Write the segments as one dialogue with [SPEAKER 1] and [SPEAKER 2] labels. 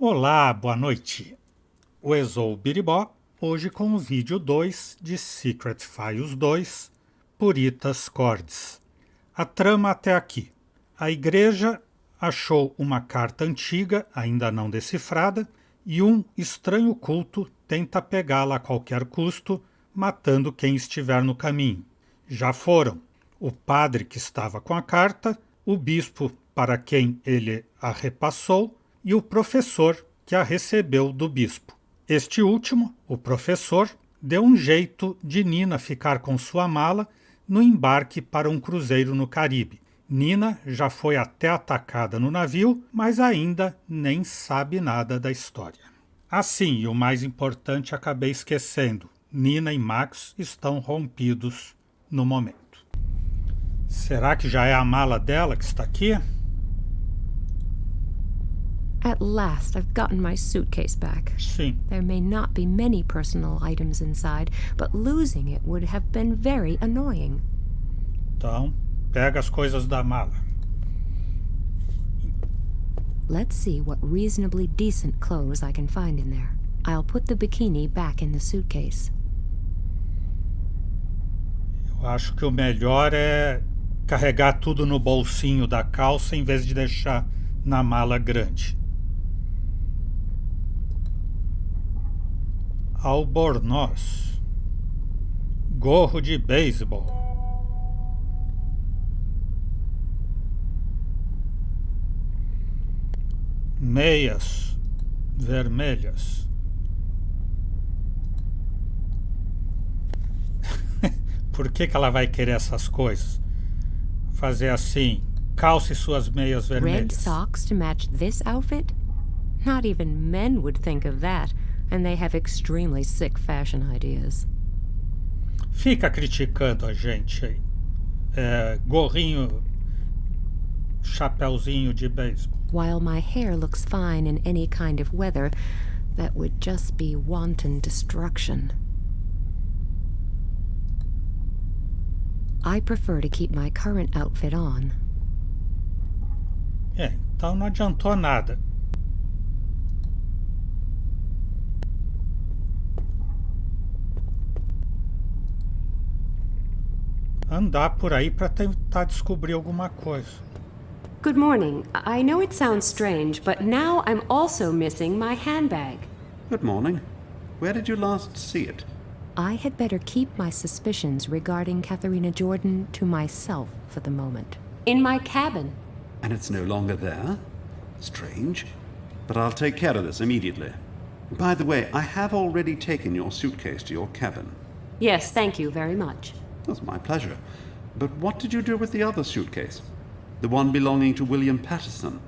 [SPEAKER 1] Olá, boa noite. O Exou Biribó, hoje com o vídeo 2 de Secret Files 2, Puritas Cordis. A trama até aqui. A igreja achou uma carta antiga, ainda não decifrada, e um estranho culto tenta pegá-la a qualquer custo, matando quem estiver no caminho. Já foram o padre que estava com a carta, o bispo para quem ele a repassou e o professor que a recebeu do bispo. Este último, o professor, deu um jeito de Nina ficar com sua mala no embarque para um cruzeiro no Caribe. Nina já foi até atacada no navio, mas ainda nem sabe nada da história. Assim, e o mais importante acabei esquecendo, Nina e Max estão rompidos no momento. Será que já é a mala dela que está aqui?
[SPEAKER 2] At last, I've gotten my suitcase back.
[SPEAKER 1] Sim.
[SPEAKER 2] There may not be many personal items inside, but losing it would have been very annoying.
[SPEAKER 1] Então, pega as coisas da mala.
[SPEAKER 2] Let's see what reasonably decent clothes I can find in there. I'll put the bikini back in the suitcase.
[SPEAKER 1] Eu acho que o melhor é carregar tudo no bolsinho da calça em vez de deixar na mala grande. Albornoz, gorro de beisebol, meias vermelhas. Por que ela vai querer essas coisas? Fazer assim, calce suas meias vermelhas.
[SPEAKER 2] Red socks to match this outfit? Not even men would think of that, and they have extremely sick fashion ideas.
[SPEAKER 1] Fica criticando a gente aí. Gorrinho, chapéuzinho de beisebol.
[SPEAKER 2] While my hair looks fine in any kind of weather, that would just be wanton destruction. I prefer to keep my current outfit on.
[SPEAKER 1] Então não adiantou nada. Andar por aí para tentar descobrir alguma coisa.
[SPEAKER 3] Good morning. I know it sounds strange, but now I'm also missing my handbag.
[SPEAKER 4] Good morning. Where did you last see it?
[SPEAKER 2] I had better keep my suspicions regarding Katharina Jordan to myself for the moment.
[SPEAKER 3] In my cabin.
[SPEAKER 4] And it's no longer there? Strange. But I'll take care of this immediately. By the way, I have already taken your suitcase to your cabin.
[SPEAKER 3] Yes, thank you very much.
[SPEAKER 4] That's my pleasure. But what did you do with the other suitcase? The one belonging to William Patterson?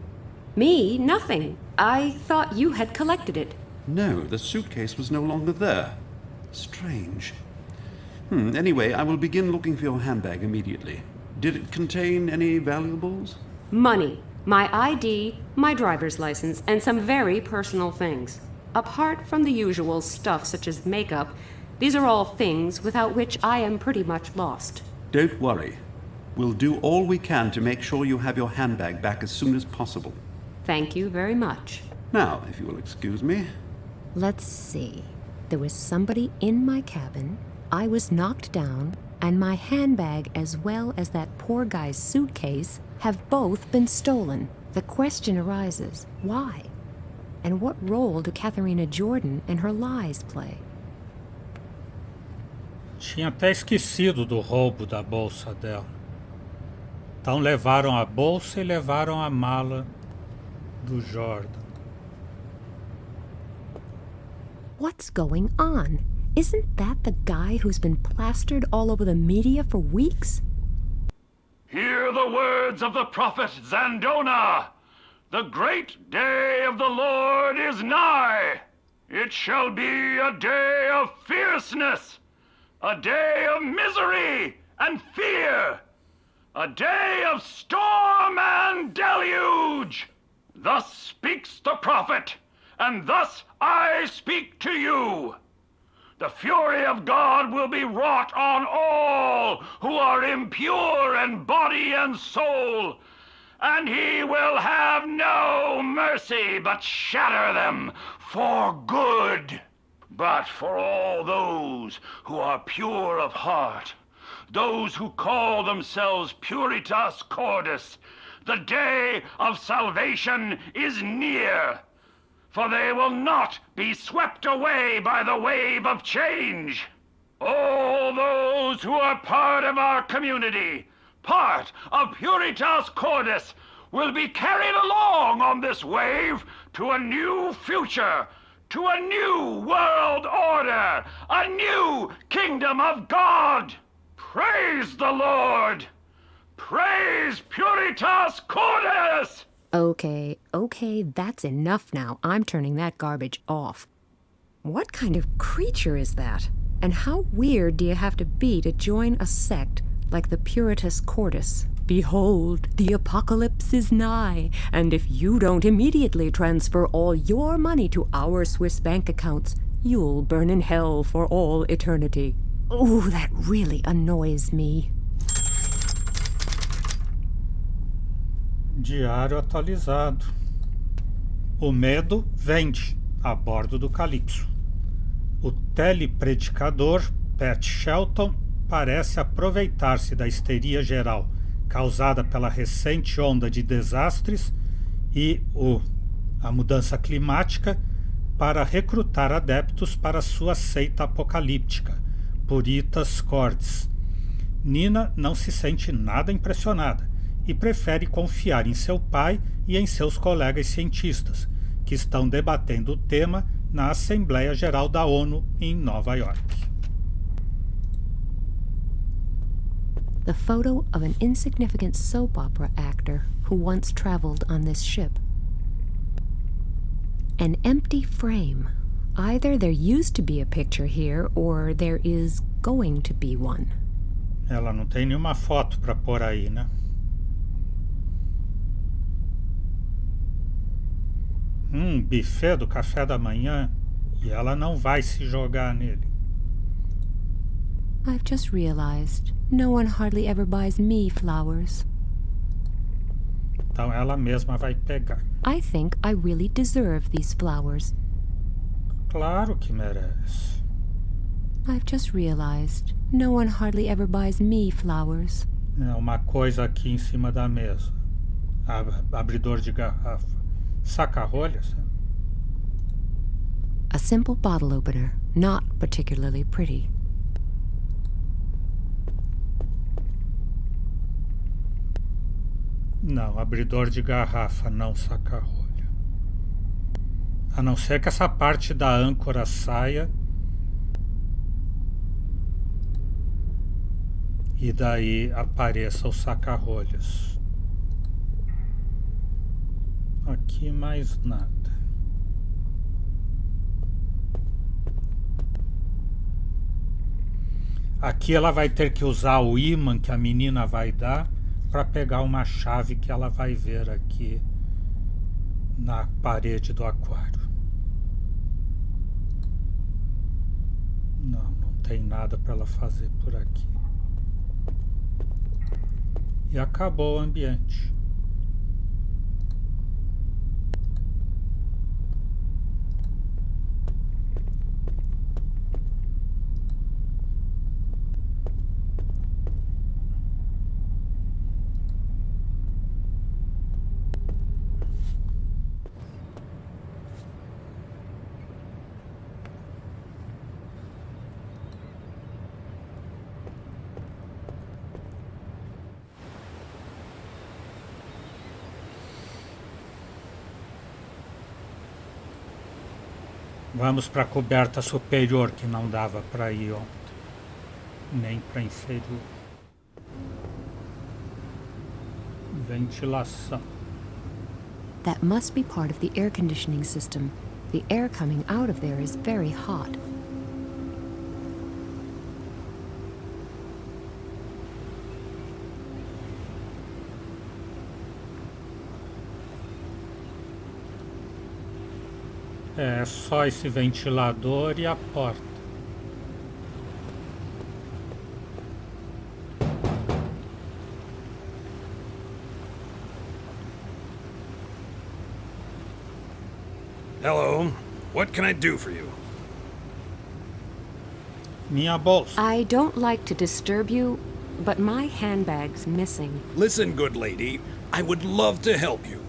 [SPEAKER 3] Me? Nothing. I thought you had collected it.
[SPEAKER 4] No, the suitcase was no longer there. Strange. Anyway, I will begin looking for your handbag immediately. Did it contain any valuables?
[SPEAKER 3] Money, my ID, my driver's license, and some very personal things. Apart from the usual stuff such as makeup, these are all things without which I am pretty much lost.
[SPEAKER 4] Don't worry. We'll do all we can to make sure you have your handbag back as soon as possible.
[SPEAKER 3] Thank you very much.
[SPEAKER 4] Now, if you will excuse me.
[SPEAKER 2] Let's see. There was somebody in my cabin, I was knocked down, and my handbag as well as that poor guy's suitcase have both been stolen. The question arises, why? And what role do Katharina Jordan and her lies play?
[SPEAKER 1] Tinha até esquecido do roubo da bolsa dela. Então levaram a bolsa e levaram a mala do Jordan.
[SPEAKER 2] What's going on? Isn't that the guy who's been plastered all over the media for weeks?
[SPEAKER 5] Hear the words of the prophet Zandona. The great day of the Lord is nigh. It shall be a day of fierceness, a day of misery and fear, a day of storm and deluge. Thus speaks the prophet, and thus I speak to you. The fury of God will be wrought on all who are impure in body and soul, and he will have no mercy, but shatter them for good. But for all those who are pure of heart, those who call themselves Puritas Cordis, the day of salvation is near, for they will not be swept away by the wave of change. All those who are part of our community, part of Puritas Cordis, will be carried along on this wave to a new future, to a new world order, a new kingdom of God. Praise the Lord! Praise Puritas Cordis!
[SPEAKER 2] Okay, that's enough now. I'm turning that garbage off. What kind of creature is that? And how weird do you have to be to join a sect like the Puritas Cordis? Behold, the apocalypse is nigh, and if you don't immediately transfer all your money to our Swiss bank accounts, you'll burn in hell for all eternity. Oh, that really annoys me.
[SPEAKER 1] Diário atualizado. O medo vende a bordo do Calypso. O telepredicador Pat Shelton parece aproveitar-se da histeria geral causada pela recente onda de desastres e a mudança climática para recrutar adeptos para sua seita apocalíptica, Puritas Cordis. Nina não se sente nada impressionada e prefere confiar em seu pai e em seus colegas cientistas, que estão debatendo o tema na Assembleia Geral da ONU em Nova York.
[SPEAKER 2] The photo of an insignificant soap opera actor who once traveled on this ship. An empty frame. Either there used to be a picture here, or there is going to be one.
[SPEAKER 1] Ela não tem nenhuma foto para pôr aí, né? Buffet do café da manhã, e ela não vai se jogar nele.
[SPEAKER 2] I've just realized no one hardly ever buys me flowers.
[SPEAKER 1] Então ela mesma vai pegar.
[SPEAKER 2] I think I really deserve these flowers.
[SPEAKER 1] Claro que merece.
[SPEAKER 2] I've just realized no one hardly ever buys me flowers.
[SPEAKER 1] É uma coisa aqui em cima da mesa. Abridor de garrafa. Saca-rolhas?
[SPEAKER 2] A simple bottle opener, not particularly pretty.
[SPEAKER 1] Não, abridor de garrafa, não saca-rolha. A não ser que essa parte da âncora saia e daí apareça o saca-rolhas. Aqui mais nada. Aqui ela vai ter que usar o ímã que a menina vai dar para pegar uma chave que ela vai ver aqui na parede do aquário. Não tem nada para ela fazer por aqui. E acabou o ambiente. Vamos para a coberta superior, que não dava para ir ontem, nem para inferior. Ventilação.
[SPEAKER 2] That must be part of the air conditioning system. The air coming out of there is very hot.
[SPEAKER 1] É só esse ventilador e a porta.
[SPEAKER 6] Hello. What can I do for you?
[SPEAKER 1] Minha bolsa.
[SPEAKER 3] I don't like to disturb you, but my handbag's missing.
[SPEAKER 6] Listen, good lady, I would love to help you,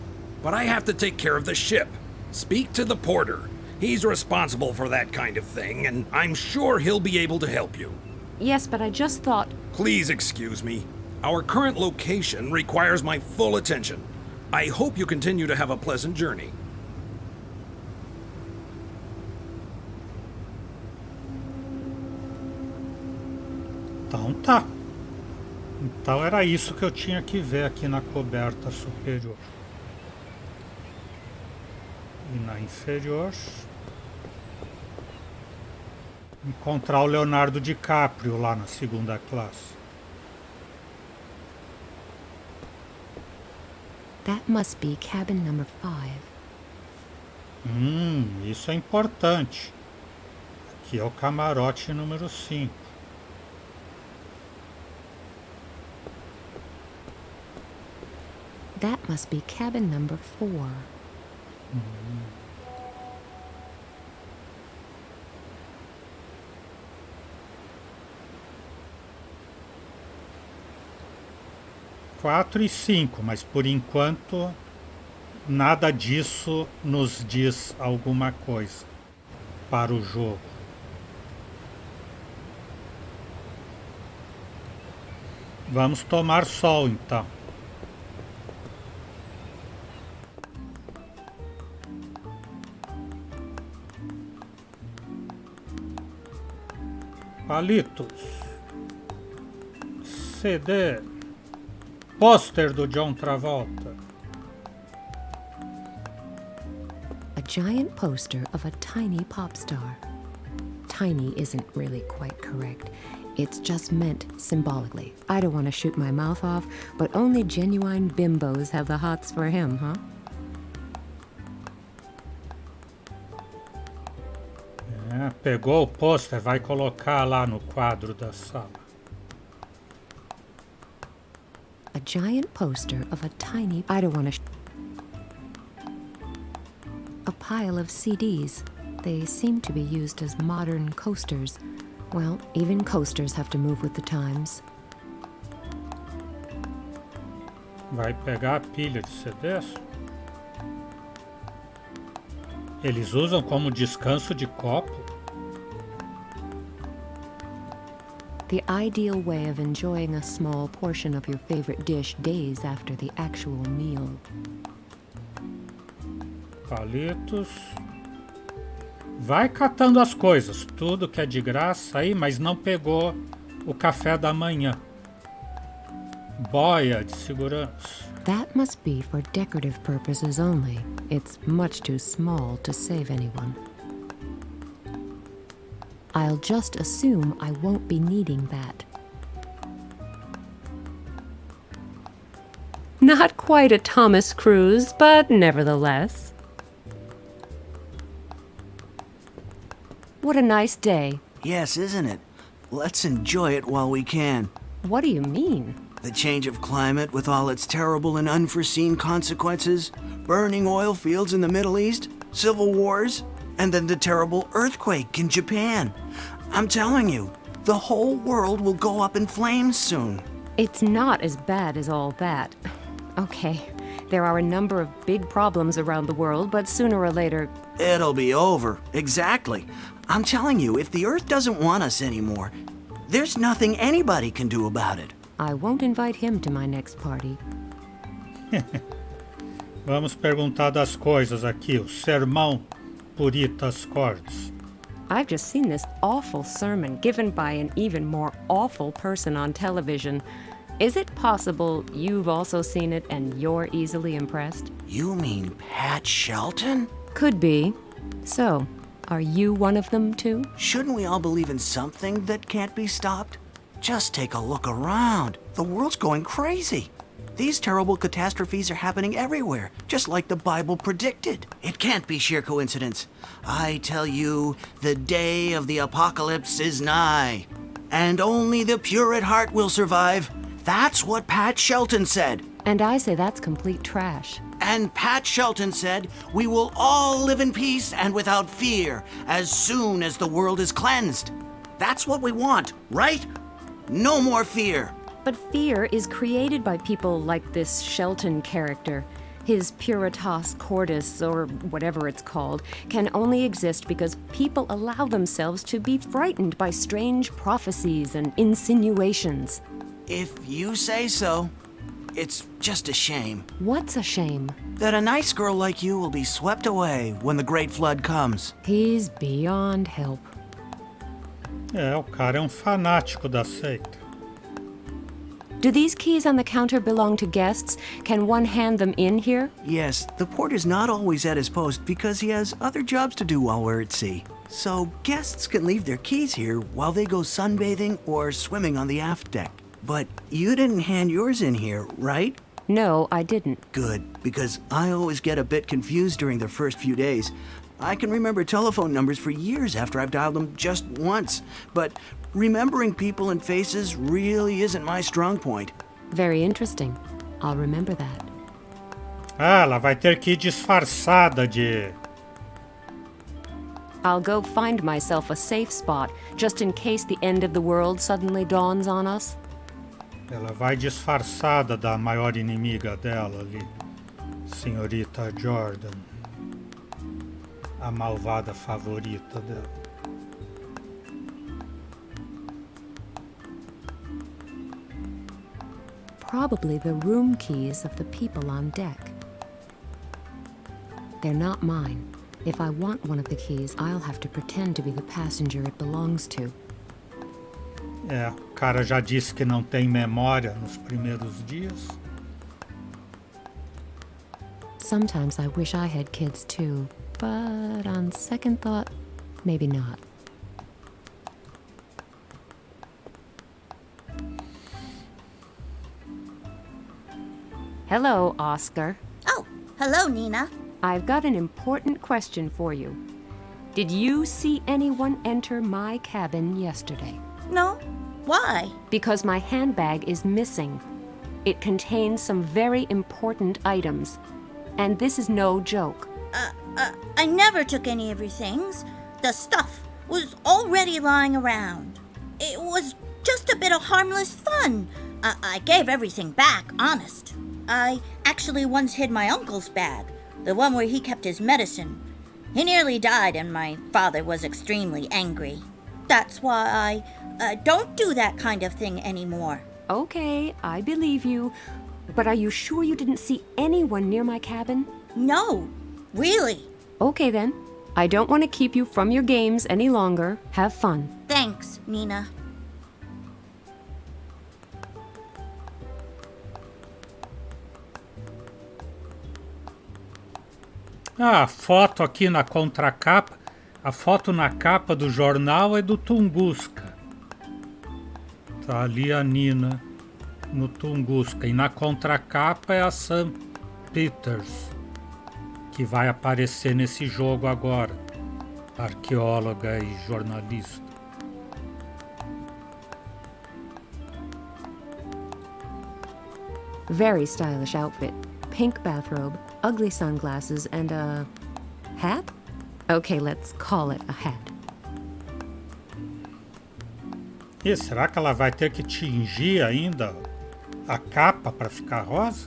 [SPEAKER 6] but I have to take care of the ship. Speak to the porter. He's responsible for that kind of thing, and I'm sure he'll be able to help you.
[SPEAKER 3] Yes, but I just thought...
[SPEAKER 6] Please excuse me. Our current location requires my full attention. I hope you continue to have a pleasant journey.
[SPEAKER 1] Então tá. Então era isso que eu tinha que ver aqui na coberta superior. E na inferior... encontrar o Leonardo DiCaprio lá na segunda classe.
[SPEAKER 2] That must be cabin number 5.
[SPEAKER 1] Isso é importante. Aqui é o camarote número 5.
[SPEAKER 2] That must be cabin number 4.
[SPEAKER 1] Quatro e 5, mas por enquanto nada disso nos diz alguma coisa para o jogo. Vamos tomar sol então. Palitos. CD. Pôster do John Travolta.
[SPEAKER 2] A giant poster of a tiny pop star. Tiny isn't really quite correct. It's just meant symbolically. I don't want to shoot my mouth off, but only genuine bimbos have the hots for him, huh?
[SPEAKER 1] Pegou o pôster, vai colocar lá no quadro da sala.
[SPEAKER 2] A giant poster of a tiny... I don't want to... A pile of CDs. They seem to be used as modern coasters. Well, even coasters have to move with the times.
[SPEAKER 1] Vai pegar a pilha de CDs? Eles usam como descanso de copo?
[SPEAKER 2] The ideal way of enjoying a small portion of your favorite dish days after the actual meal.
[SPEAKER 1] Palitos. Vai catando as coisas, tudo que é de graça aí, mas não pegou o café da manhã. Boia de segurança.
[SPEAKER 2] That must be for decorative purposes only. It's much too small to save anyone. I'll just assume I won't be needing that.
[SPEAKER 3] Not quite a Thomas Cruise, but nevertheless. What a nice day.
[SPEAKER 7] Yes, isn't it? Let's enjoy it while we can.
[SPEAKER 3] What do you mean?
[SPEAKER 7] The change of climate with all its terrible and unforeseen consequences, burning oil fields in the Middle East, civil wars, and then the terrible earthquake in Japan. I'm telling you, the whole world will go up in flames soon.
[SPEAKER 3] It's not as bad as all that. Okay, there are a number of big problems around the world, but sooner or later...
[SPEAKER 7] It'll be over. Exactly. I'm telling you, if the Earth doesn't want us anymore, there's nothing anybody can do about it.
[SPEAKER 2] I won't invite him to my next party.
[SPEAKER 1] Vamos perguntar das coisas aqui, o sermão Puritas Cordis.
[SPEAKER 3] I've just seen this awful sermon given by an even more awful person on television. Is it possible you've also seen it and you're easily impressed?
[SPEAKER 7] You mean Pat Shelton?
[SPEAKER 3] Could be. So, are you one of them too?
[SPEAKER 7] Shouldn't we all believe in something that can't be stopped? Just take a look around. The world's going crazy. These terrible catastrophes are happening everywhere, just like the Bible predicted. It can't be sheer coincidence. I tell you, the day of the apocalypse is nigh, and only the pure at heart will survive. That's what Pat Shelton said.
[SPEAKER 2] And I say that's complete trash.
[SPEAKER 7] And Pat Shelton said, we will all live in peace and without fear as soon as the world is cleansed. That's what we want, right? No more fear.
[SPEAKER 2] But fear is created by people like this Shelton character. His Puritas Cordis, or whatever it's called, can only exist because people allow themselves to be frightened by strange prophecies and insinuations.
[SPEAKER 7] If you say so. It's just a shame.
[SPEAKER 2] What's a shame?
[SPEAKER 7] That a nice girl like you will be swept away when the great flood comes.
[SPEAKER 2] He's beyond help.
[SPEAKER 1] O cara é fanático da seita.
[SPEAKER 2] Do these keys on the counter belong to guests? Can one hand them in here?
[SPEAKER 7] Yes, the porter's not always at his post because he has other jobs to do while we're at sea. So guests can leave their keys here while they go sunbathing or swimming on the aft deck. But you didn't hand yours in here, right?
[SPEAKER 2] No, I didn't.
[SPEAKER 7] Good, because I always get a bit confused during the first few days. I can remember telephone numbers for years after I've dialed them just once, but remembering people and faces really isn't my strong point.
[SPEAKER 2] Very interesting. I'll remember that.
[SPEAKER 1] Ela vai ter que ir disfarçada de...
[SPEAKER 2] I'll go find myself a safe spot, just in case the end of the world suddenly dawns on us.
[SPEAKER 1] Ela vai disfarçada da maior inimiga dela ali, Senhorita Jordan, a malvada favorita dela.
[SPEAKER 2] Probably the room keys of the people on deck. They're not mine. If I want one of the keys, I'll have to pretend to be the passenger it belongs to.
[SPEAKER 1] O cara já disse que não tem memória nos primeiros dias.
[SPEAKER 2] Sometimes I wish I had kids too, but on second thought, maybe not. Hello, Oscar.
[SPEAKER 8] Oh, hello, Nina.
[SPEAKER 2] I've got an important question for you. Did you see anyone enter my cabin yesterday?
[SPEAKER 8] No? Why?
[SPEAKER 2] Because my handbag is missing. It contains some very important items. And this is no joke.
[SPEAKER 8] I never took any of your things. The stuff was already lying around. It was just a bit of harmless fun. I gave everything back, honest. I actually once hid my uncle's bag, the one where he kept his medicine. He nearly died and my father was extremely angry. That's why I don't do that kind of thing anymore.
[SPEAKER 2] Okay, I believe you. But are you sure you didn't see anyone near my cabin?
[SPEAKER 8] No, really.
[SPEAKER 2] Okay then. I don't want to keep you from your games any longer. Have fun.
[SPEAKER 8] Thanks, Nina.
[SPEAKER 1] A foto aqui na contracapa, a foto na capa do jornal é do Tunguska. Tá ali a Nina no Tunguska. E na contracapa é a Sam Peters, que vai aparecer nesse jogo agora. Arqueóloga e jornalista.
[SPEAKER 2] Very stylish outfit. Pink bathrobe, ugly sunglasses, and a hat? Okay, let's call it a hat.
[SPEAKER 1] E será que ela vai ter que tingir ainda a capa para ficar rosa?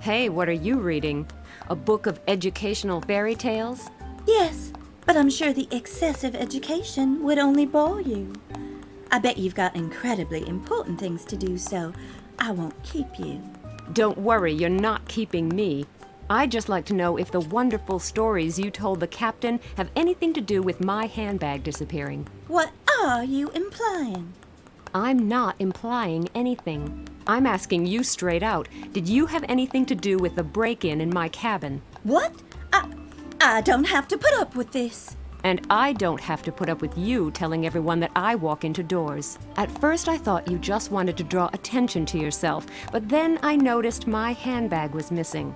[SPEAKER 2] Hey, what are you reading? A book of educational fairy tales?
[SPEAKER 9] Yes, but I'm sure the excessive education would only bore you. I bet you've got incredibly important things to do, so I won't keep you.
[SPEAKER 2] Don't worry, you're not keeping me. I'd just like to know if the wonderful stories you told the captain have anything to do with my handbag disappearing.
[SPEAKER 9] What are you implying?
[SPEAKER 2] I'm not implying anything. I'm asking you straight out. Did you have anything to do with the break-in in my cabin?
[SPEAKER 9] What? I don't have to put up with this.
[SPEAKER 2] And I don't have to put up with you telling everyone that I walk into doors. At first I thought you just wanted to draw attention to yourself, but then I noticed my handbag was missing.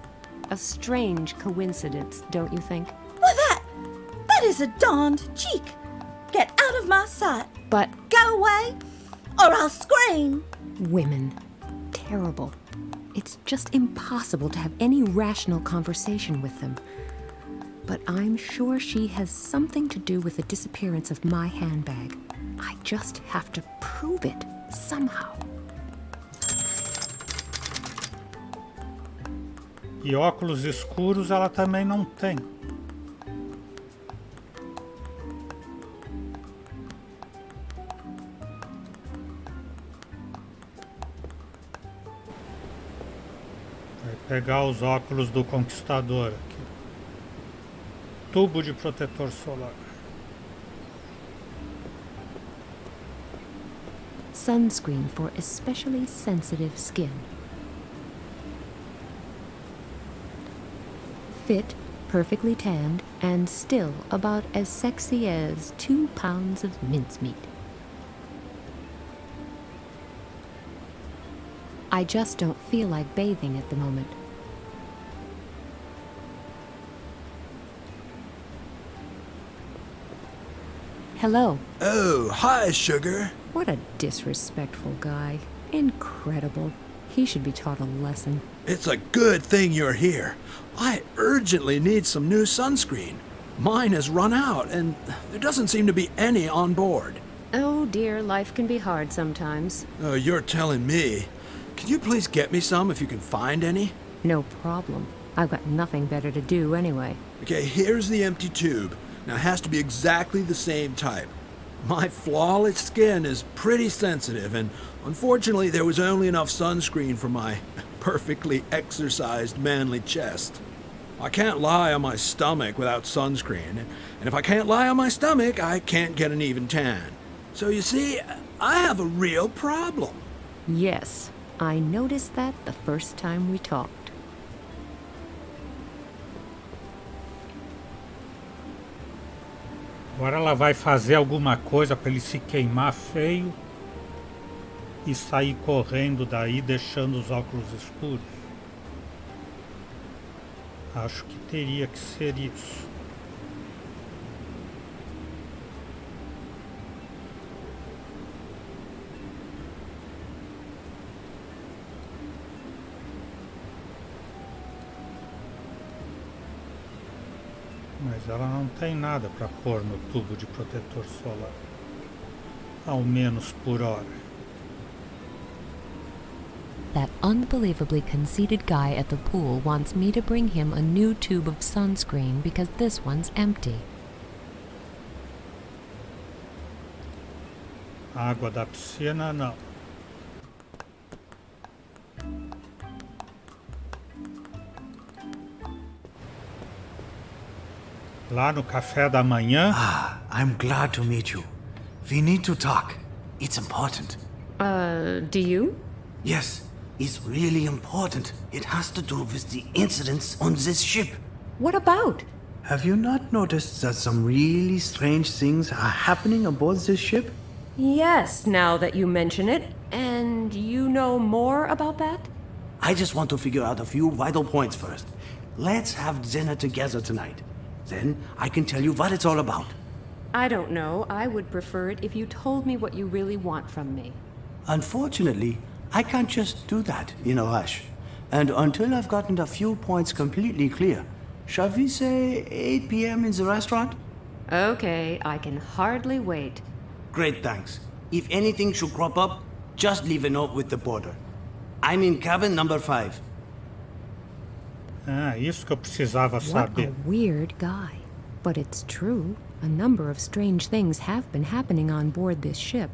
[SPEAKER 2] A strange coincidence, don't you think?
[SPEAKER 9] Well, that is a darned cheek. Get out of my sight.
[SPEAKER 2] But
[SPEAKER 9] go away, or I'll scream.
[SPEAKER 2] Women. Terrible. It's just impossible to have any rational conversation with them. But I'm sure she has something to do with the disappearance of my handbag. I just have to prove it somehow.
[SPEAKER 1] E óculos escuros ela também não tem. Vai pegar os óculos do conquistador aqui. Tubo de protetor solar.
[SPEAKER 2] Sunscreen for especially sensitive skin. Fit, perfectly tanned, and still about as sexy as 2 pounds of mincemeat. I just don't feel like bathing at the moment. Hello.
[SPEAKER 10] Oh, hi, sugar.
[SPEAKER 2] What a disrespectful guy. Incredible. He should be taught a lesson.
[SPEAKER 10] It's a good thing you're here. I urgently need some new sunscreen. Mine has run out, and there doesn't seem to be any on board.
[SPEAKER 2] Oh dear, life can be hard sometimes.
[SPEAKER 10] Oh, you're telling me. Can you please get me some if you can find any?
[SPEAKER 2] No problem. I've got nothing better to do anyway.
[SPEAKER 10] Okay, here's the empty tube. Now, it has to be exactly the same type. My flawless skin is pretty sensitive, and unfortunately there was only enough sunscreen for my perfectly exercised manly chest. I can't lie on my stomach without sunscreen, and if I can't lie on my stomach, I can't get an even tan. So you see, I have a real problem.
[SPEAKER 2] Yes, I noticed that the first time we talked.
[SPEAKER 1] Agora ela vai fazer alguma coisa para ele se queimar feio e sair correndo daí deixando os óculos escuros. Acho que teria que ser isso. Mas ela não tem nada para pôr no tubo de protetor solar. Ao menos por hora.
[SPEAKER 2] That unbelievably conceited guy at the pool wants me to bring him a new tube of sunscreen because this one's empty.
[SPEAKER 1] Água da piscina, não. Lá no café da manhã.
[SPEAKER 7] Ah, I'm glad to meet you. We need to talk. It's important.
[SPEAKER 3] Do you?
[SPEAKER 7] Yes, it's really important. It has to do with the incidents on this ship.
[SPEAKER 3] What about?
[SPEAKER 7] Have you not noticed that some really strange things are happening aboard this ship?
[SPEAKER 3] Yes, now that you mention it. And you know more about that?
[SPEAKER 7] I just want to figure out a few vital points first. Let's have dinner together tonight. Then I can tell you what it's all about.
[SPEAKER 3] I don't know. I would prefer it if you told me what you really want from me.
[SPEAKER 7] Unfortunately, I can't just do that in a rush. And until I've gotten a few points completely clear, shall we say 8 p.m. in the restaurant?
[SPEAKER 3] Okay, I can hardly wait.
[SPEAKER 7] Great, thanks. If anything should crop up, just leave a note with the porter. I'm in cabin number 5.
[SPEAKER 1] Ah, isso que eu precisava
[SPEAKER 2] What
[SPEAKER 1] saber.
[SPEAKER 2] a weird guy. But it's true. A number of strange things have been happening on board this ship.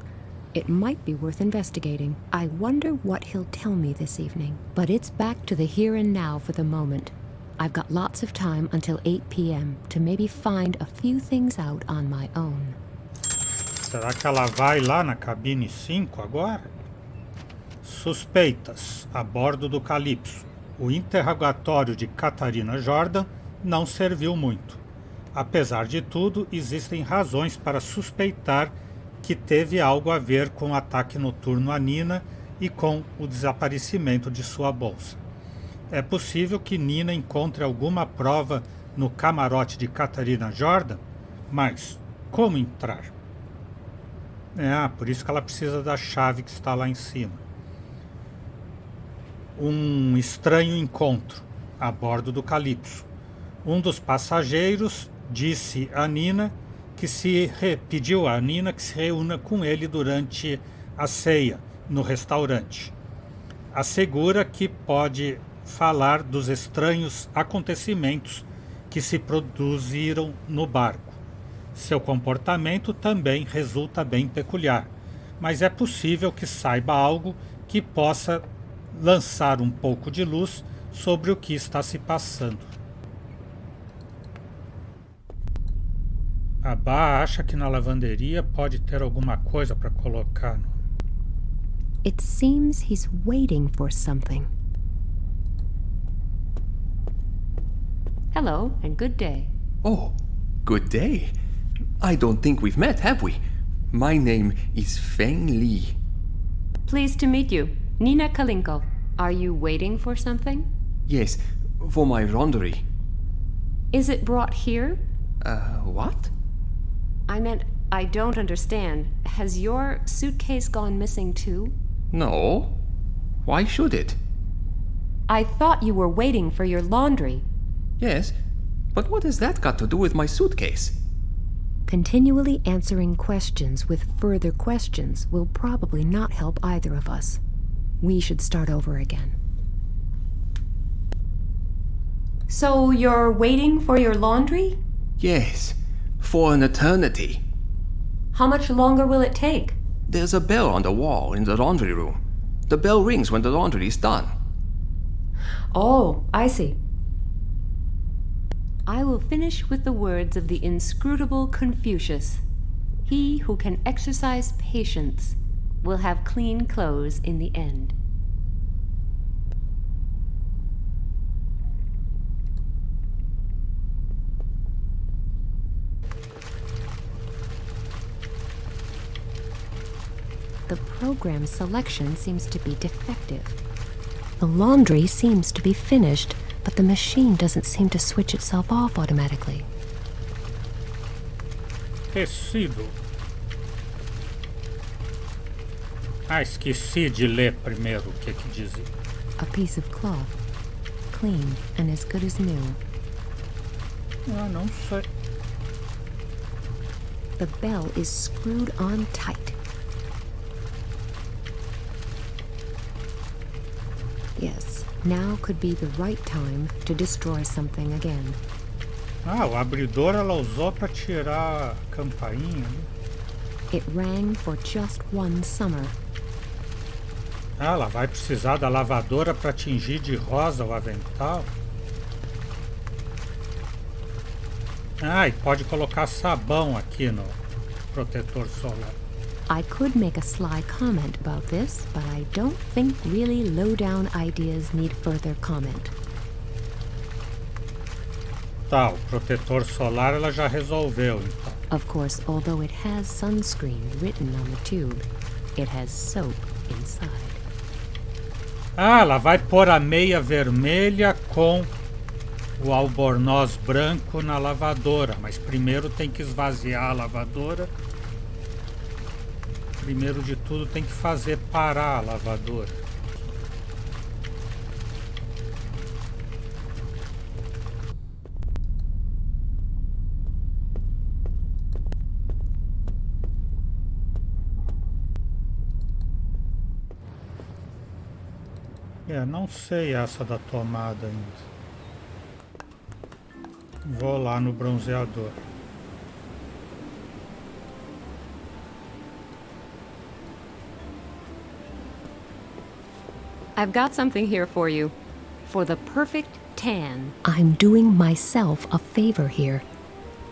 [SPEAKER 2] It might be worth investigating. I wonder what he'll tell me this evening. But it's back to the here and now for the moment. I've got lots of time until 8 p.m. to maybe find a few things out on my own.
[SPEAKER 1] Será que ela vai lá na cabine 5 agora? Suspeitas a bordo do Calypso. O interrogatório de Catarina Jordan não serviu muito. Apesar de tudo, existem razões para suspeitar que teve algo a ver com o ataque noturno a Nina e com o desaparecimento de sua bolsa. É possível que Nina encontre alguma prova no camarote de Catarina Jordan, mas como entrar? Por isso que ela precisa da chave que está lá em cima. um estranho encontro a bordo do Calypso. Um dos passageiros disse a Nina pediu a Nina que se reúna com ele durante a ceia no restaurante. Assegura que pode falar dos estranhos acontecimentos que se produziram no barco. Seu comportamento também resulta bem peculiar, mas é possível que saiba algo que possa lançar um pouco de luz sobre o que está se passando. A Bá acha que na lavanderia pode ter alguma coisa para colocar.
[SPEAKER 2] It seems he's waiting for something.
[SPEAKER 3] Hello, and good day.
[SPEAKER 11] Oh, good day. I don't think we've met, have we? My name is Feng Li.
[SPEAKER 3] Pleased to meet you. Nina Kalinko. Are you waiting for something?
[SPEAKER 11] Yes, for my laundry.
[SPEAKER 3] Is it brought here?
[SPEAKER 11] What?
[SPEAKER 3] I meant, I don't understand. Has your suitcase gone missing too?
[SPEAKER 11] No. Why should it?
[SPEAKER 3] I thought you were waiting for your laundry.
[SPEAKER 11] Yes, but what has that got to do with my suitcase?
[SPEAKER 2] Continually answering questions with further questions will probably not help either of us. We should start over again.
[SPEAKER 3] So you're waiting for your laundry?
[SPEAKER 11] Yes, for an eternity.
[SPEAKER 3] How much longer will it take?
[SPEAKER 11] There's a bell on the wall in the laundry room. The bell rings when the laundry is done.
[SPEAKER 3] Oh, I see. I will finish with the words of the inscrutable Confucius. He who can exercise patience will have clean clothes in the end.
[SPEAKER 2] The program selection seems to be defective. The laundry seems to be finished, but the machine doesn't seem to switch itself off automatically.
[SPEAKER 1] Tecido. Esqueci de ler primeiro o que dizia.
[SPEAKER 2] A piece of cloth, clean and as good as new.
[SPEAKER 1] Não sei.
[SPEAKER 2] The bell is screwed on tight. Yes, now could be the right time to destroy something again.
[SPEAKER 1] O abridor ela usou para tirar a campainha.
[SPEAKER 2] It rang for just one summer.
[SPEAKER 1] Ela vai precisar da lavadora para tingir de rosa o avental. E pode colocar sabão aqui no protetor solar.
[SPEAKER 2] I could make a sly comment about this, but I don't think really low-down ideas need further comment.
[SPEAKER 1] Tá, o protetor solar ela já resolveu, então.
[SPEAKER 2] Of course, although it has sunscreen written on the tube, it has soap inside.
[SPEAKER 1] Ela vai pôr a meia vermelha com o albornoz branco na lavadora, mas primeiro tem que esvaziar a lavadora. Primeiro de tudo tem que fazer parar a lavadora. Não sei essa da tomada ainda. Vou lá no bronzeador.
[SPEAKER 3] I've got something here for you. For the perfect tan.
[SPEAKER 2] I'm doing myself a favor here.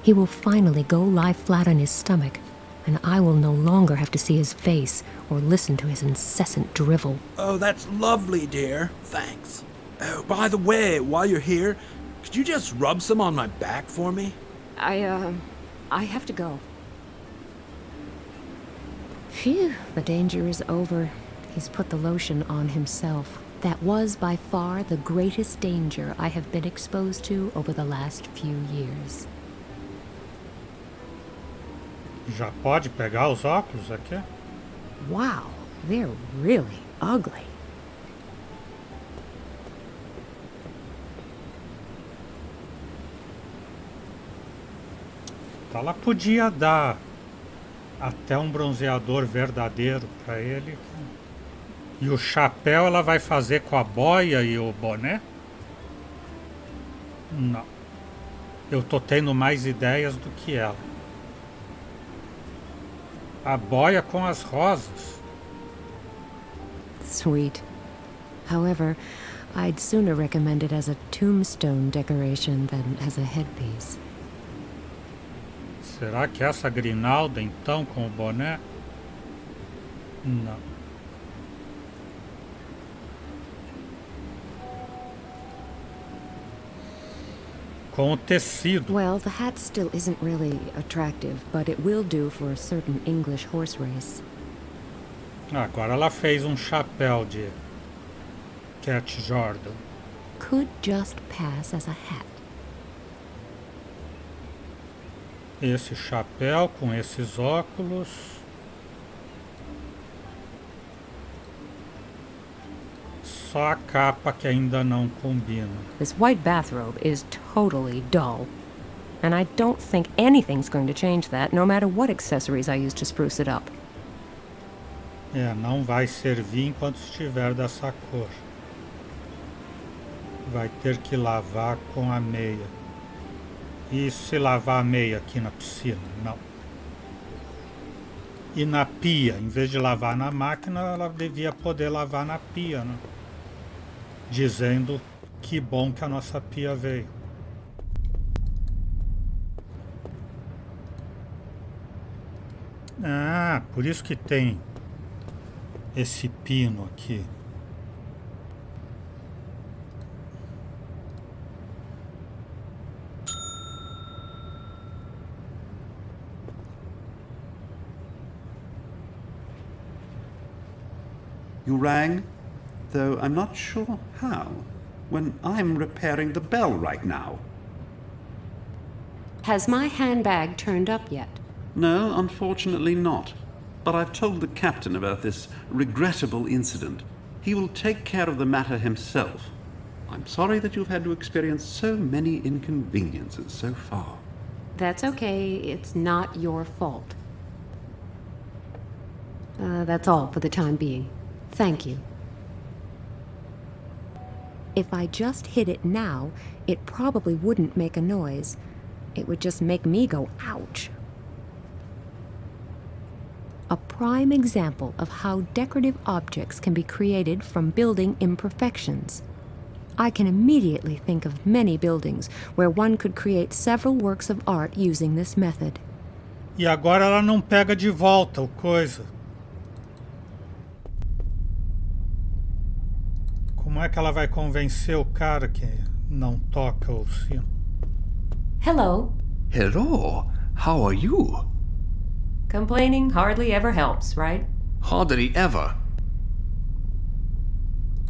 [SPEAKER 2] He will finally go lie flat on his stomach, and I will no longer have to see his face or listen to his incessant drivel.
[SPEAKER 10] Oh, that's lovely, dear. Thanks. Oh, by the way, while you're here, could you just rub some on my back for me?
[SPEAKER 3] I have to go.
[SPEAKER 2] Phew, the danger is over. He's put the lotion on himself. That was by far the greatest danger I have been exposed to over the last few years.
[SPEAKER 1] Já pode pegar os óculos aqui?
[SPEAKER 2] Wow, they're really ugly.
[SPEAKER 1] Ela podia dar até um bronzeador verdadeiro para ele. E o chapéu ela vai fazer com a boia e o boné? Não. Eu tô tendo mais ideias do que ela. A boia com as rosas.
[SPEAKER 2] Sweet. However, I'd sooner recommend it as a tombstone decoration than as a headpiece.
[SPEAKER 1] Será que essa grinalda então com o boné? Não. Com o tecido.
[SPEAKER 2] Well, the hat still isn't really attractive, but it will do for a certain English horse race.
[SPEAKER 1] Agora ela fez um chapéu de Cat Jordan.
[SPEAKER 2] Could just pass as a hat.
[SPEAKER 1] Esse chapéu com esses óculos. Só a capa que ainda não combina.
[SPEAKER 3] This white bathrobe is totally dull. And I don't think anything's going to change that, no matter what accessories I use to spruce it up.
[SPEAKER 1] Não vai servir enquanto estiver dessa cor. Vai ter que lavar com a meia. E se lavar a meia aqui na piscina? Não. E na pia, em vez de lavar na máquina, ela devia poder lavar na pia, né? Dizendo que bom que a nossa pia veio. Ah, por isso que tem esse pino aqui.
[SPEAKER 4] You rang, though I'm not sure how, when I'm repairing the bell right now.
[SPEAKER 3] Has my handbag turned up yet?
[SPEAKER 4] No, unfortunately not. But I've told the captain about this regrettable incident. He will take care of the matter himself. I'm sorry that you've had to experience so many inconveniences so far.
[SPEAKER 3] That's okay. It's not your fault. That's all for the time being. Thank you.
[SPEAKER 2] If I just hit it now, it probably wouldn't make a noise. It would just make me go, ouch. A prime example of how decorative objects can be created from building imperfections. I can immediately think of many buildings where one could create several works of art using this method.
[SPEAKER 1] E agora ela não pega de volta o coisa. Como é que ela vai convencer o cara que não toca o sino?
[SPEAKER 3] Hello.
[SPEAKER 11] Hello, how are you?
[SPEAKER 3] Complaining hardly ever helps, right?
[SPEAKER 11] Hardly ever.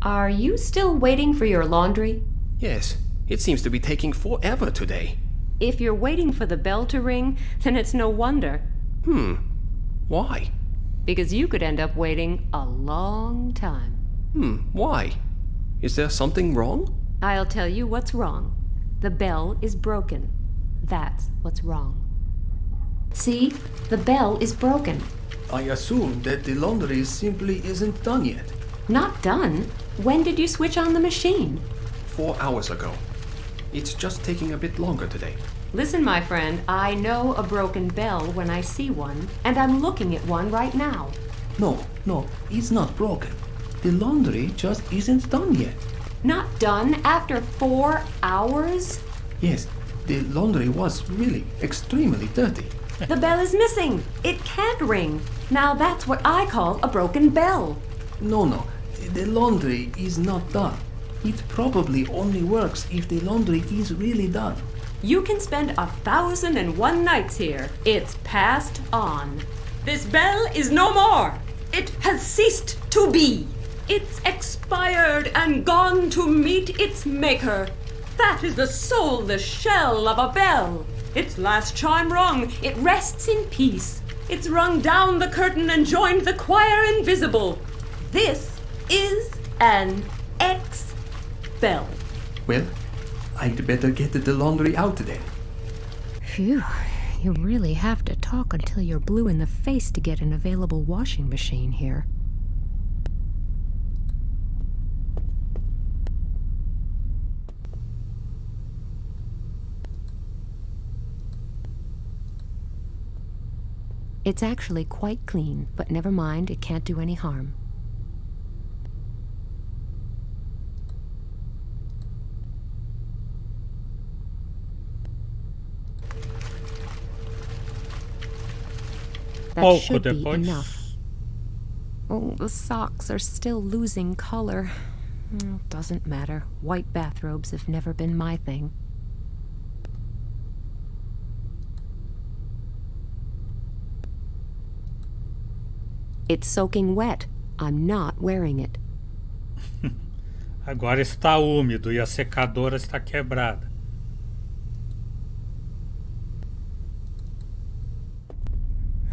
[SPEAKER 3] Are you still waiting for your laundry?
[SPEAKER 11] Yes, it seems to be taking forever today.
[SPEAKER 3] If you're waiting for the bell to ring, then it's no wonder.
[SPEAKER 11] Why?
[SPEAKER 3] Because you could end up waiting a long time.
[SPEAKER 11] Why? Is there something wrong?
[SPEAKER 3] I'll tell you what's wrong. The bell is broken. That's what's wrong. See? The bell is broken.
[SPEAKER 11] I assume that the laundry simply isn't done yet.
[SPEAKER 3] Not done? When did you switch on the machine?
[SPEAKER 11] 4 hours ago. It's just taking a bit longer today.
[SPEAKER 3] Listen, my friend, I know a broken bell when I see one, and I'm looking at one right now.
[SPEAKER 11] No, it's not broken. The laundry just isn't done yet.
[SPEAKER 3] Not done after 4 hours?
[SPEAKER 11] Yes, the laundry was really extremely dirty.
[SPEAKER 3] The bell is missing. It can't ring. Now that's what I call a broken bell.
[SPEAKER 11] No, the laundry is not done. It probably only works if the laundry is really done.
[SPEAKER 3] You can spend 1,001 nights here. It's passed on. This bell is no more. It has ceased to be. It's expired and gone to meet its maker. That is the soul, the shell of a bell. Its last chime rung, it rests in peace. It's rung down the curtain and joined the choir invisible. This is an ex-bell.
[SPEAKER 11] Well, I'd better get the laundry out then.
[SPEAKER 2] Phew, You really have to talk until you're blue in the face to get an available washing machine here. It's actually quite clean, but never mind, it can't do any harm. That should be enough. Oh, the socks are still losing color. Doesn't matter. White bathrobes have never been my thing. It's soaking wet. I'm not wearing it.
[SPEAKER 1] Agora está úmido e a secadora está quebrada.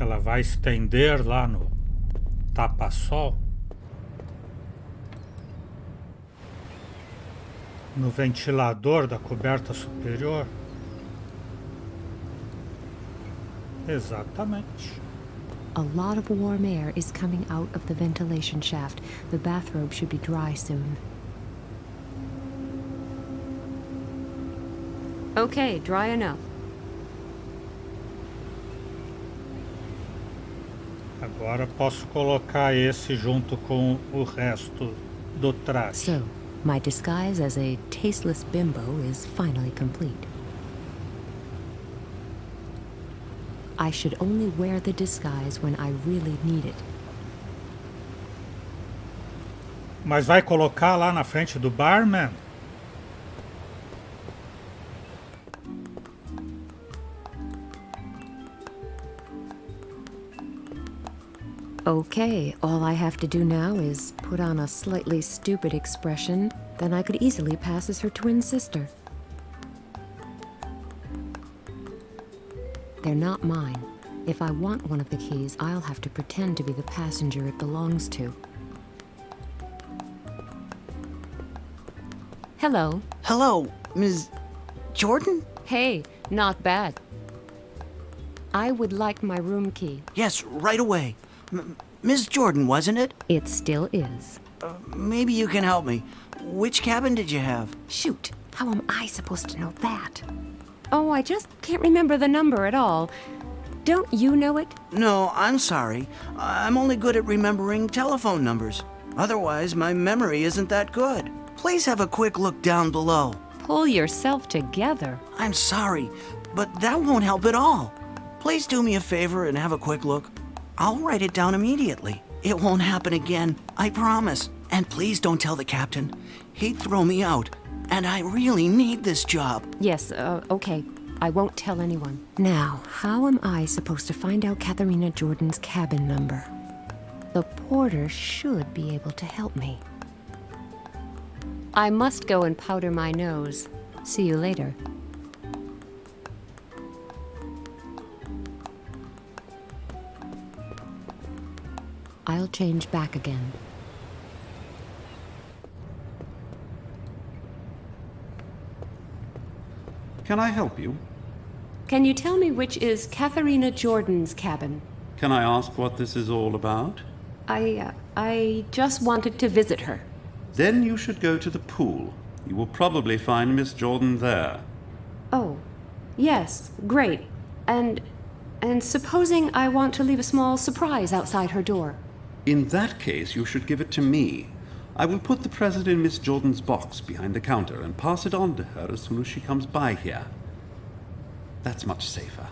[SPEAKER 1] Ela vai estender lá no tapa-sol, no ventilador da coberta superior. Exatamente.
[SPEAKER 2] A lot of warm air is coming out of the ventilation shaft. The bathrobe should be dry soon.
[SPEAKER 3] Okay, dry enough.
[SPEAKER 1] Agora posso colocar esse junto com o resto do traje.
[SPEAKER 2] So, my disguise as a tasteless bimbo is finally complete. I should only wear the disguise when I really need it.
[SPEAKER 1] Mas vai colocar lá na frente do barman?
[SPEAKER 2] Okay, all I have to do now is put on a slightly stupid expression, then I could easily pass as her twin sister. They're not mine. If I want one of the keys, I'll have to pretend to be the passenger it belongs to. Hello.
[SPEAKER 7] Hello, Ms. Jordan?
[SPEAKER 2] Hey, not bad. I would like my room key.
[SPEAKER 7] Yes, right away. Ms. Jordan, wasn't it?
[SPEAKER 2] It still is.
[SPEAKER 7] Maybe you can help me. Which cabin did you have?
[SPEAKER 2] Shoot, how am I supposed to know that?
[SPEAKER 3] Oh, I just can't remember the number at all. Don't you know it?
[SPEAKER 7] No, I'm sorry. I'm only good at remembering telephone numbers. Otherwise, my memory isn't that good. Please have a quick look down below.
[SPEAKER 3] Pull yourself together.
[SPEAKER 7] I'm sorry, but that won't help at all. Please do me a favor and have a quick look. I'll write it down immediately. It won't happen again, I promise. And please don't tell the captain. He'd throw me out. And I really need this job.
[SPEAKER 2] Yes, okay. I won't tell anyone. Now, how am I supposed to find out Katharina Jordan's cabin number? The porter should be able to help me.
[SPEAKER 3] I must go and powder my nose. See you later.
[SPEAKER 2] I'll change back again.
[SPEAKER 4] Can I help you?
[SPEAKER 3] Can you tell me which is Katharina Jordan's cabin?
[SPEAKER 4] Can I ask what this is all about?
[SPEAKER 3] I just wanted to visit her.
[SPEAKER 4] Then you should go to the pool. You will probably find Miss Jordan there.
[SPEAKER 3] Oh, yes, great. And supposing I want to leave a small surprise outside her door?
[SPEAKER 4] In that case, you should give it to me. I will put the present in Miss Jordan's box behind the counter and pass it on to her as soon as she comes by here. That's much safer.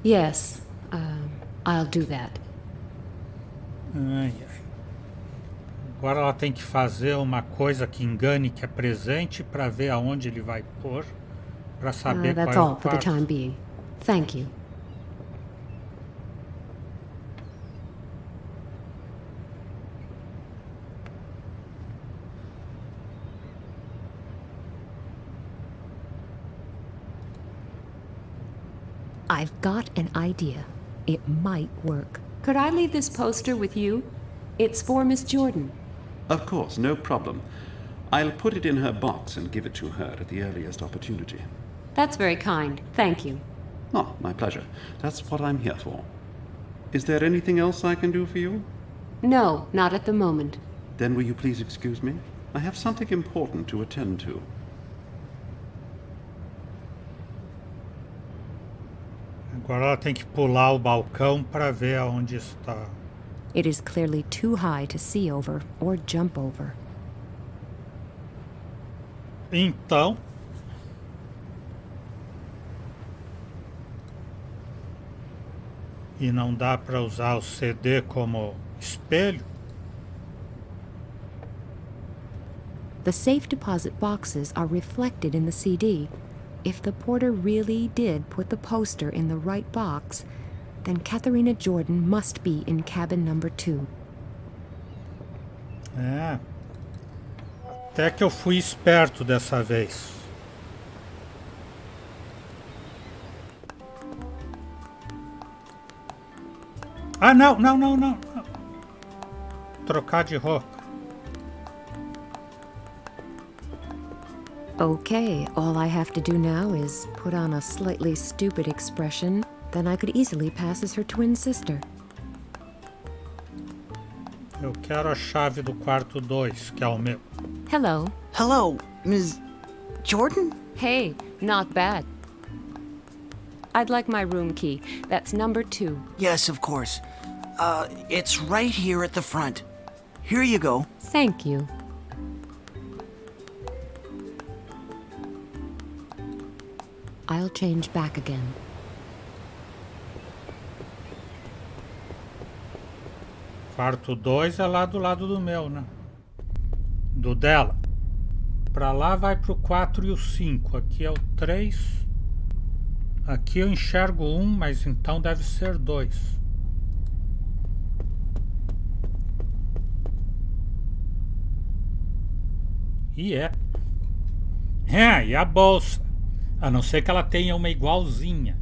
[SPEAKER 3] Yes, I'll do that.
[SPEAKER 1] Ai, ai. Agora ela tem que fazer uma coisa que engane que é presente para ver aonde ele vai pôr, para saber
[SPEAKER 2] That's
[SPEAKER 1] qual é
[SPEAKER 2] all
[SPEAKER 1] o
[SPEAKER 2] for the
[SPEAKER 1] quarto.
[SPEAKER 2] time being. Thank you. I've got an idea. It might work.
[SPEAKER 3] Could I leave this poster with you? It's for Miss Jordan.
[SPEAKER 4] Of course, no problem. I'll put it in her box and give it to her at the earliest opportunity.
[SPEAKER 3] That's very kind. Thank you.
[SPEAKER 4] Oh, my pleasure. That's what I'm here for. Is there anything else I can do for you?
[SPEAKER 3] No, not at the moment.
[SPEAKER 4] Then will you please excuse me? I have something important to attend to.
[SPEAKER 1] Agora ela tem que pular o balcão para ver aonde está.
[SPEAKER 2] It is clearly too high to see over or jump over.
[SPEAKER 1] Então, e não dá para usar o CD como espelho?
[SPEAKER 2] The safe deposit boxes are reflected in the CD. If the porter really did put the poster in the right box, then Katharina Jordan must be in cabin number 2.
[SPEAKER 1] É. Até que eu fui esperto dessa vez. Ah, não. Trocar de roupa.
[SPEAKER 2] Okay, all I have to do now is put on a slightly stupid expression, then I could easily pass as her twin sister.
[SPEAKER 1] Eu quero a chave do quarto 2, que é o meu.
[SPEAKER 2] Hello.
[SPEAKER 7] Hello, Ms. Jordan?
[SPEAKER 3] Hey, not bad. I'd like my room key. That's number 2.
[SPEAKER 7] Yes, of course. It's right here at the front. Here you go.
[SPEAKER 2] Thank you. I'll change back again.
[SPEAKER 1] Quarto 2 é lá do lado do meu, né? Do dela. Pra lá vai pro 4 e o 5. Aqui é o 3. Aqui eu enxergo 1, mas então deve ser 2. E é. E a bolsa? A não ser que ela tenha uma igualzinha.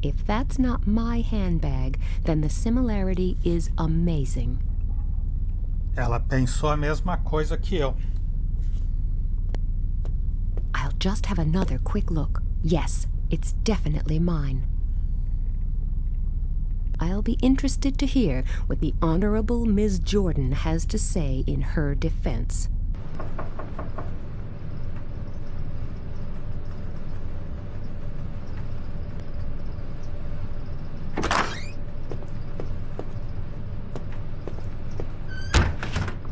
[SPEAKER 2] If that's not my handbag, then the similarity is amazing.
[SPEAKER 1] Ela pensou a mesma coisa que eu.
[SPEAKER 2] I'll just have another quick look. Yes, it's definitely mine. I'll be interested to hear what the Honorable Ms. Jordan has to say in her defense.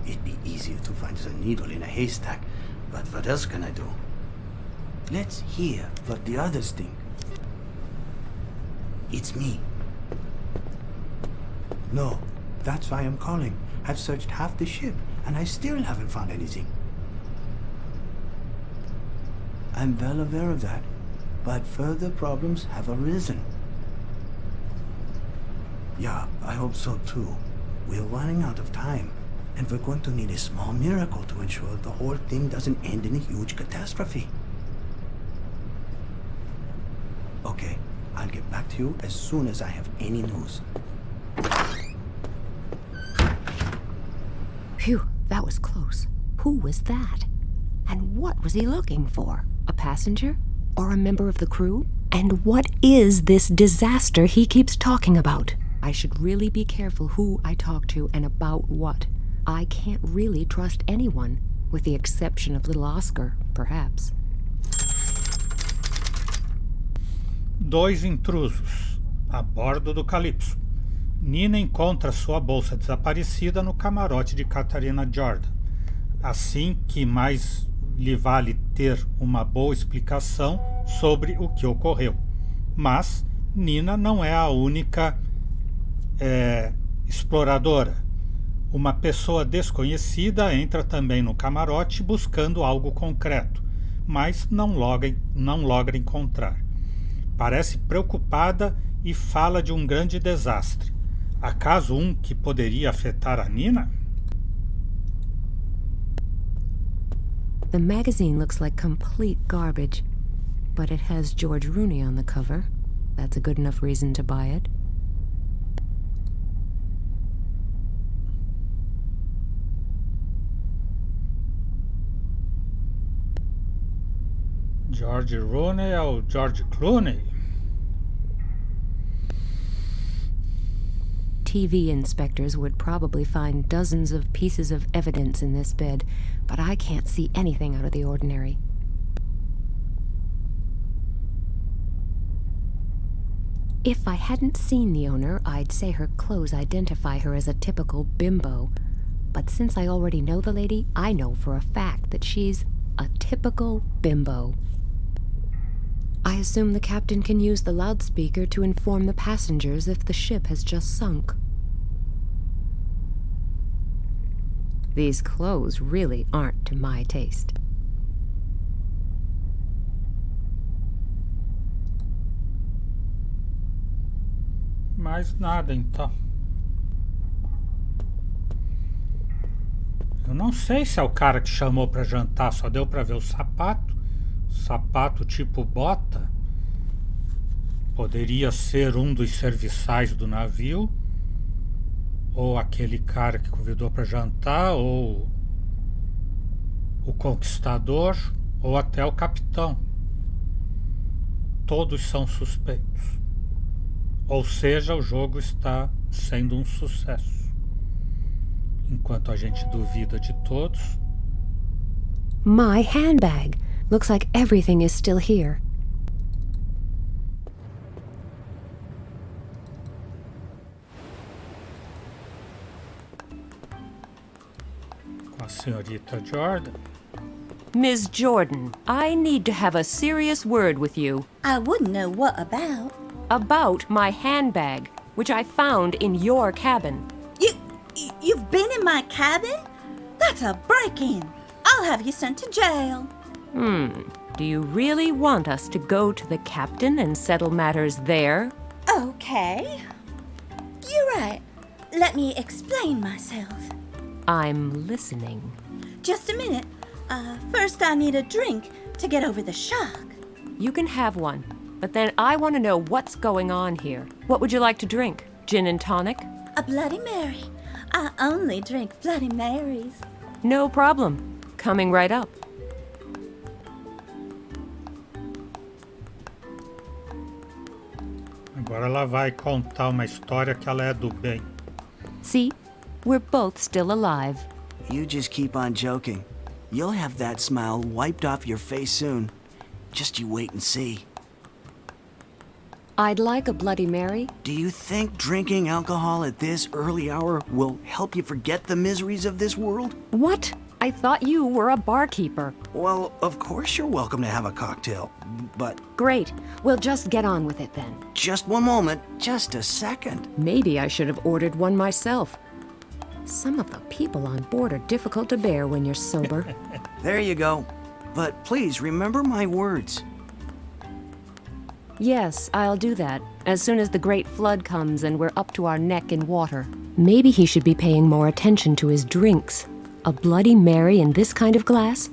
[SPEAKER 7] It'd be easier to find a needle in a haystack, but what else can I do? Let's hear what the others think. It's me. No, that's why I'm calling. I've searched half the ship, and I still haven't found anything. I'm well aware of that, but further problems have arisen. Yeah, I hope so too. We're running out of time, and we're going to need a small miracle to ensure the whole thing doesn't end in a huge catastrophe. Okay, I'll get back to you as soon as I have any news.
[SPEAKER 2] Phew, that was close. Who was that? And what was he looking for? A passenger? Or a member of the crew? And what is this disaster he keeps talking about? I should really be careful who I talk to and about what. I can't really trust anyone, with the exception of little Oscar, perhaps.
[SPEAKER 1] 2 intrusos a bordo do Calypso. Nina encontra sua bolsa desaparecida no camarote de Katharina Jordan. Assim que mais lhe vale ter uma boa explicação sobre o que ocorreu. Mas Nina não é a única exploradora. Uma pessoa desconhecida entra também no camarote buscando algo concreto, mas não logra encontrar. Parece preocupada e fala de um grande desastre. Acaso que poderia afetar a Nina?
[SPEAKER 2] The magazine looks like complete garbage, but it has George Rooney on the cover. That's a good enough reason to buy it.
[SPEAKER 1] George Rooney é o George Clooney.
[SPEAKER 2] TV inspectors would probably find dozens of pieces of evidence in this bed, but I can't see anything out of the ordinary. If I hadn't seen the owner, I'd say her clothes identify her as a typical bimbo. But since I already know the lady, I know for a fact that she's a typical bimbo. I assume the captain can use the loudspeaker to inform the passengers if the ship has just sunk. These clothes really aren't to my taste.
[SPEAKER 1] Mais nada, então. Eu não sei se é o cara que chamou pra jantar, só deu pra ver o sapato. Sapato tipo bota. Poderia ser um dos serviçais do navio, ou aquele cara que convidou pra jantar, ou o conquistador, ou até o capitão. Todos são suspeitos. Ou seja, o jogo está sendo um sucesso. Enquanto a gente duvida de todos.
[SPEAKER 2] My handbag! Looks like everything is still here.
[SPEAKER 1] Com a senhorita Jordan.
[SPEAKER 3] Ms. Jordan, I need to have a serious word with you.
[SPEAKER 8] I wouldn't know what about.
[SPEAKER 3] About my handbag, which I found in your cabin.
[SPEAKER 8] You've been in my cabin? That's a break-in. I'll have you sent to jail.
[SPEAKER 3] Do you really want us to go to the captain and settle matters there?
[SPEAKER 8] Okay. You're right. Let me explain myself.
[SPEAKER 3] I'm listening.
[SPEAKER 8] Just a minute. First I need a drink to get over the shock.
[SPEAKER 3] You can have one, but then I want to know what's going on here. What would you like to drink? Gin and tonic?
[SPEAKER 8] A Bloody Mary. I only drink Bloody Marys.
[SPEAKER 3] No problem. Coming right up.
[SPEAKER 1] Agora ela vai contar uma história que ela é do bem.
[SPEAKER 3] See? We're both still alive.
[SPEAKER 7] You just keep on joking. You'll have that smile wiped off your face soon. Just you wait and see.
[SPEAKER 2] I'd like a Bloody Mary.
[SPEAKER 7] Do you think drinking alcohol at this early hour will help you forget the miseries of this world?
[SPEAKER 3] What? I thought you were a barkeeper.
[SPEAKER 7] Well, of course you're welcome to have a cocktail, but...
[SPEAKER 2] Great. We'll just get on with it then.
[SPEAKER 7] Just one moment, just a second.
[SPEAKER 2] Maybe I should have ordered one myself. Some of the people on board are difficult to bear when you're sober.
[SPEAKER 7] There you go. But please remember my words.
[SPEAKER 2] Yes, I'll do that. As soon as the great flood comes and we're up to our neck in water. Maybe he should be paying more attention to his drinks. A Bloody Mary in this kind of glass?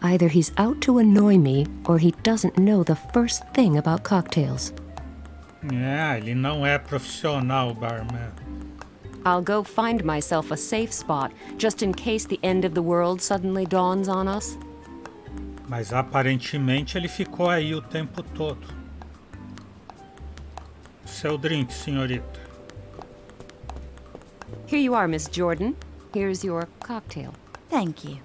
[SPEAKER 2] Either he's out to annoy me, or he doesn't know the first thing about cocktails.
[SPEAKER 1] É, ele não é profissional, barman.
[SPEAKER 3] I'll go find myself a safe spot, just in case the end of the world suddenly dawns on us.
[SPEAKER 1] Mas aparentemente ele ficou aí o tempo todo. Seu drink, senhorita.
[SPEAKER 3] Here you are, Miss Jordan. Here's your cocktail.
[SPEAKER 8] Thank you.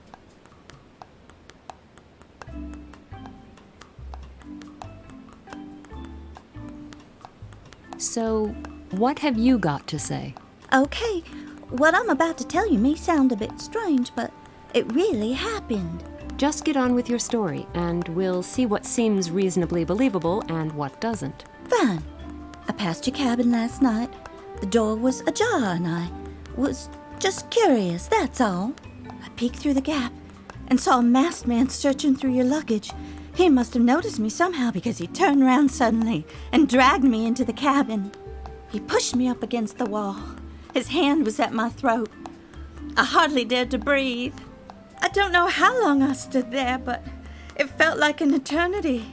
[SPEAKER 2] So, what have you got to say?
[SPEAKER 8] Okay, what I'm about to tell you may sound a bit strange, but it really happened.
[SPEAKER 2] Just get on with your story, and we'll see what seems reasonably believable and what doesn't.
[SPEAKER 8] Fine. I passed your cabin last night. The door was ajar, and I was just curious, that's all. I peeked through the gap and saw a masked man searching through your luggage. He must have noticed me somehow because he turned around suddenly and dragged me into the cabin. He pushed me up against the wall. His hand was at my throat. I hardly dared to breathe. I don't know how long I stood there, but it felt like an eternity.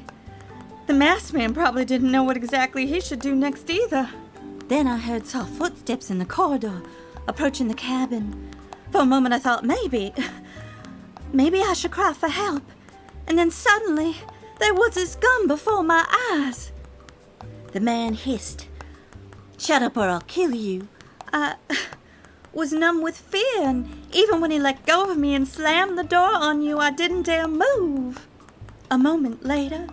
[SPEAKER 8] The masked man probably didn't know what exactly he should do next either. Then I heard soft footsteps in the corridor, approaching the cabin. For a moment I thought maybe I should cry for help. And then suddenly,
[SPEAKER 9] There was his gun before my eyes. The man hissed, "Shut up or I'll kill you." I was numb with fear, and even when he let go of me and slammed the door on you, I didn't dare move. A moment later,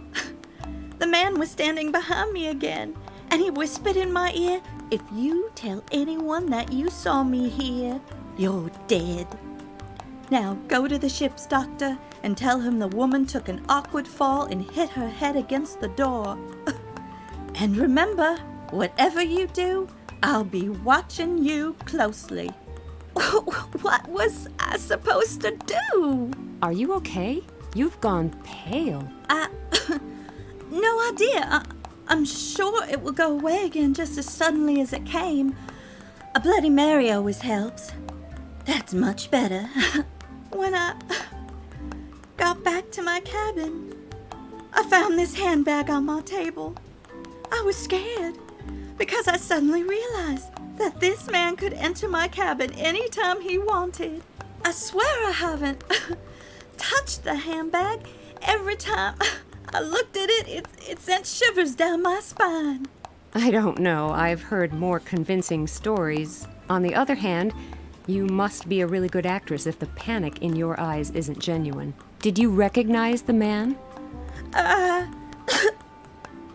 [SPEAKER 9] the man was standing behind me again, and he whispered in my ear, "If you tell anyone that you saw me here, you're dead. Now go to the ship's doctor and tell him the woman took an awkward fall and hit her head against the door. And remember, whatever you do, I'll be watching you closely." What was I supposed to do?
[SPEAKER 2] Are you okay? You've gone pale.
[SPEAKER 9] No idea. I'm sure it will go away again just as suddenly as it came. A Bloody Mary always helps. That's much better. When I got back to my cabin, I found this handbag on my table. I was scared because I suddenly realized that this man could enter my cabin anytime he wanted. I swear I haven't touched the handbag. Every time I looked at it, it sent shivers down my spine.
[SPEAKER 3] I don't know. I've heard more convincing stories. On the other hand, you must be a really good actress if the panic in your eyes isn't genuine. Did you recognize the man?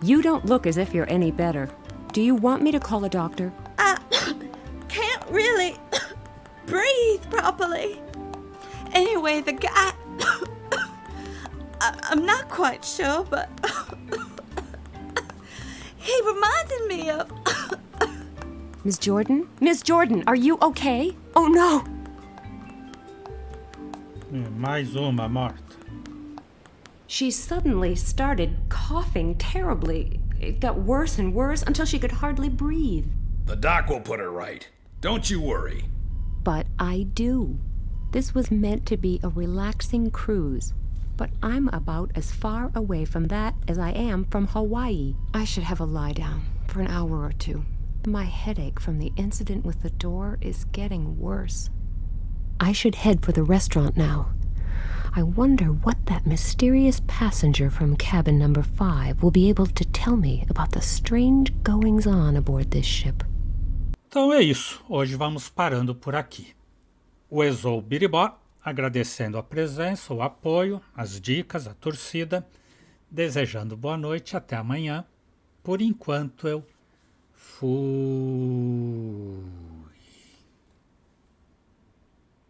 [SPEAKER 3] You don't look as if you're any better. Do you want me to call a doctor?
[SPEAKER 9] I can't really breathe properly. Anyway, the guy... I'm not quite sure, but... he reminded me of...
[SPEAKER 3] Miss Jordan? Miss Jordan, are you okay? Oh, no!
[SPEAKER 1] Mais uma morta.
[SPEAKER 3] She suddenly started coughing terribly. It got worse and worse until she could hardly breathe.
[SPEAKER 6] The doc will put her right. Don't you worry.
[SPEAKER 2] But I do. This was meant to be a relaxing cruise. But I'm about as far away from that as I am from Hawaii. I should have a lie down for an hour or two. My headache from the incident with the door is getting worse. I should head for the restaurant now. I wonder what that mysterious passenger from cabin number 5 will be able to tell me about the strange goings-on aboard this ship.
[SPEAKER 1] Então é isso. Hoje vamos parando por aqui. O Exou Biribó, agradecendo a presença, o apoio, as dicas, a torcida, desejando boa noite, até amanhã. Por enquanto eu fui.